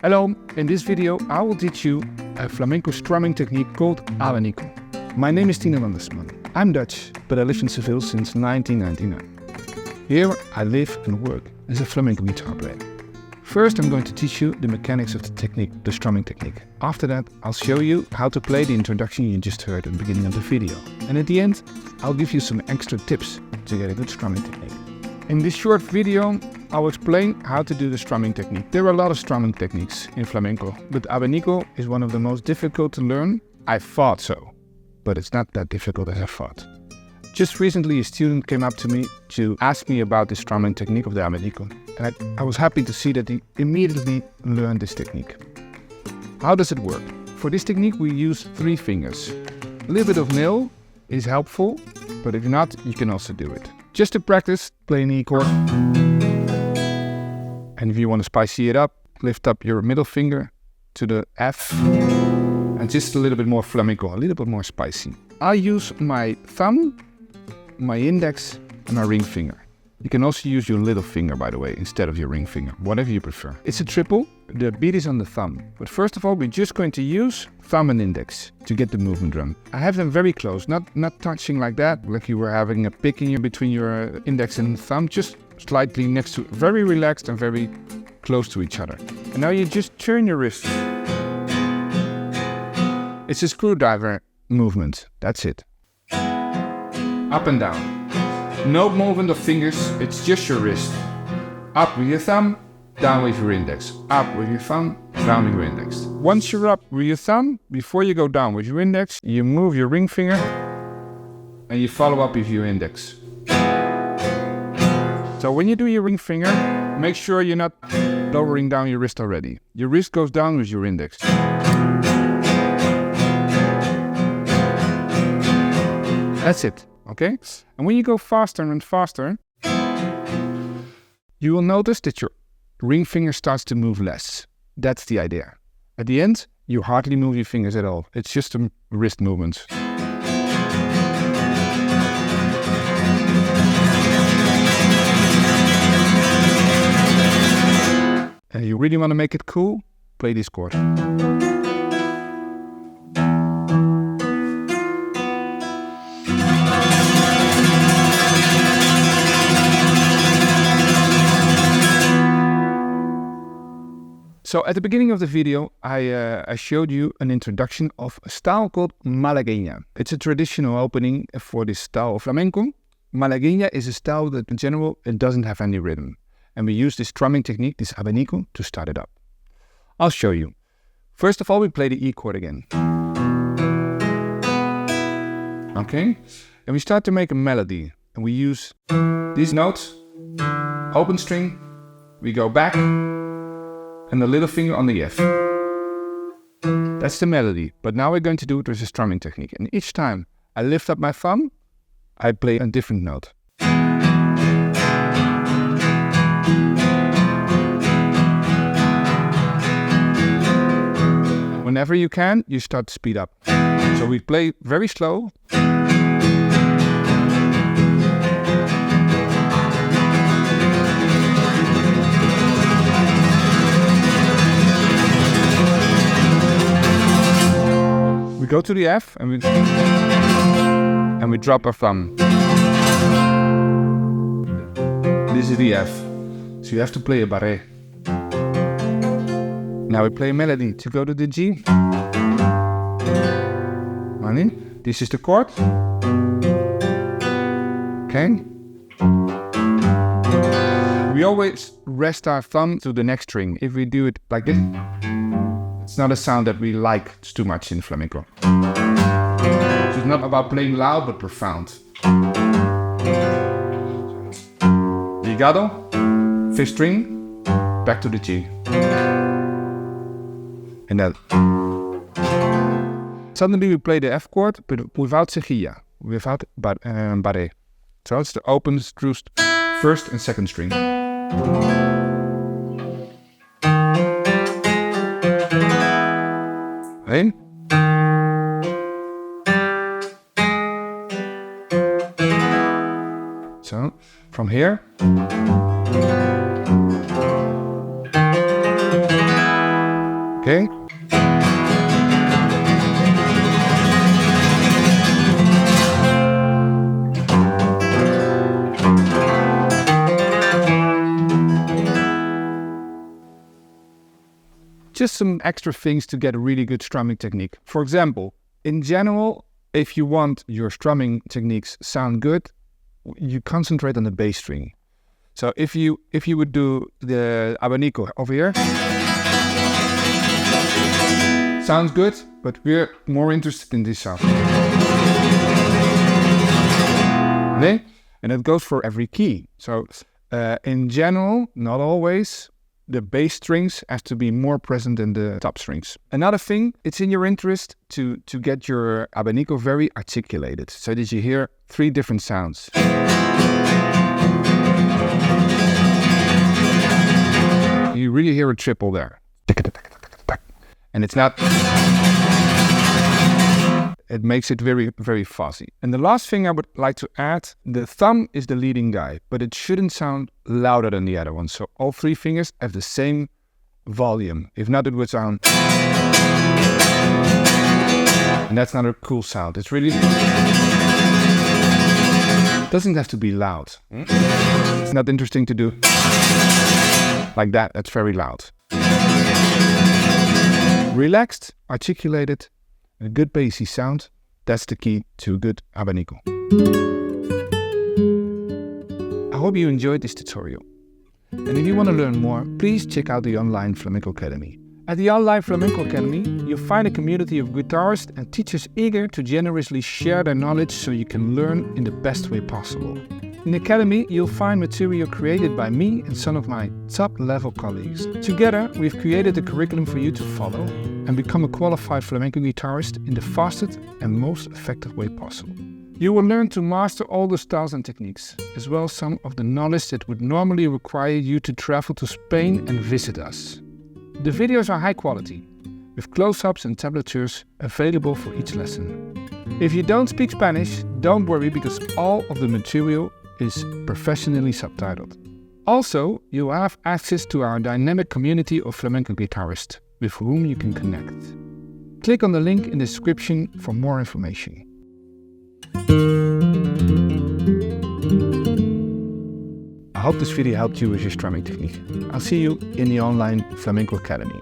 Hello, in this video I will teach you a flamenco strumming technique called abanico. My name is Tine Landersman. I'm Dutch, but I live in Seville since 1999. Here I live and work as a flamenco guitar player. First I'm going to teach you the mechanics of the technique, the strumming technique. After that I'll show you how to play the introduction you just heard at the beginning of the video. And at the end I'll give you some extra tips to get a good strumming technique. In this short video I'll explain how to do the strumming technique. There are a lot of strumming techniques in flamenco, but abanico is one of the most difficult to learn. I thought so, but it's not that difficult as I thought. Just recently a student came up to me to ask me about the strumming technique of the abanico, and I was happy to see that he immediately learned this technique. How does it work? For this technique we use 3 fingers. A little bit of nail is helpful, but if not, you can also do it. Just to practice, play an E chord. And if you want to spicy it up, lift up your middle finger to the F. And just a little bit more flamenco, a little bit more spicy. I'll use my thumb, my index and my ring finger. You can also use your little finger, by the way, instead of your ring finger, whatever you prefer. It's a triple. The beat is on the thumb. But first of all, we're just going to use thumb and index to get the movement drum. I have them very close, not touching like that, like you were having a pick in between your index and thumb, just slightly next to, very relaxed and very close to each other. And now you just turn your wrist. It's a screwdriver movement, that's it. Up and down. No movement of fingers, it's just your wrist. Up with your thumb, down with your index. Up with your thumb, down with your index. Once you're up with your thumb, before you go down with your index, you move your ring finger and you follow up with your index. So when you do your ring finger, make sure you're not lowering down your wrist already. Your wrist goes down with your index. That's it. Okay? And when you go faster and faster, you will notice that your ring finger starts to move less. That's the idea. At the end, you hardly move your fingers at all. It's just a wrist movement. And you really want to make it cool? Play this chord. So at the beginning of the video, I showed you an introduction of a style called malagueña. It's a traditional opening for this style of flamenco. Malagueña is a style that in general, it doesn't have any rhythm. And we use this strumming technique, this abanico, to start it up. I'll show you. First of all, we play the E chord again. Okay? And we start to make a melody. And we use these notes, open string, we go back, and the little finger on the F. That's the melody, but now we're going to do it with a strumming technique. And each time I lift up my thumb, I play a different note. Whenever you can, you start to speed up. So we play very slow. We go to the F and we drop our thumb. This is the F. So you have to play a barré. Now we play a melody to go to the G. This is the chord. Okay. We always rest our thumb to the next string. If we do it like this, it's not a sound that we like too much in flamenco. So it's not about playing loud, but profound. Ligado, 5th string, back to the G. And then suddenly we play the F chord, but without cejilla, without barré. So it's the open, 1st and 2nd string. Okay? So from here. Okay? Just some extra things to get a really good strumming technique. For example, in general, if you want your strumming techniques sound good, you concentrate on the bass string. So if you would do the abanico over here, sounds good, but we're more interested in this sound. Okay? And it goes for every key. So in general, not always, the bass strings has to be more present than the top strings. Another thing, it's in your interest to get your abanico very articulated so that you hear 3 different sounds. You really hear a triple there. And it's not... It makes it very, very fuzzy. And the last thing I would like to add, the thumb is the leading guy, but it shouldn't sound louder than the other one. So all 3 fingers have the same volume. If not, it would sound... And that's not a cool sound. It's really... It doesn't have to be loud. It's not interesting to do like that. That's very loud. Relaxed, articulated, a good bassy sound, that's the key to a good abanico. I hope you enjoyed this tutorial. And if you want to learn more, please check out the Online Flamenco Academy. At the Online Flamenco Academy, you'll find a community of guitarists and teachers eager to generously share their knowledge so you can learn in the best way possible. In the Academy, you'll find material created by me and some of my top-level colleagues. Together, we've created a curriculum for you to follow and become a qualified flamenco guitarist in the fastest and most effective way possible. You will learn to master all the styles and techniques, as well as some of the knowledge that would normally require you to travel to Spain and visit us. The videos are high quality, with close-ups and tablatures available for each lesson. If you don't speak Spanish, don't worry, because all of the material is professionally subtitled. Also, you have access to our dynamic community of flamenco guitarists, with whom you can connect. Click on the link in the description for more information. I hope this video helped you with your strumming technique. I'll see you in the Online Flamenco Academy.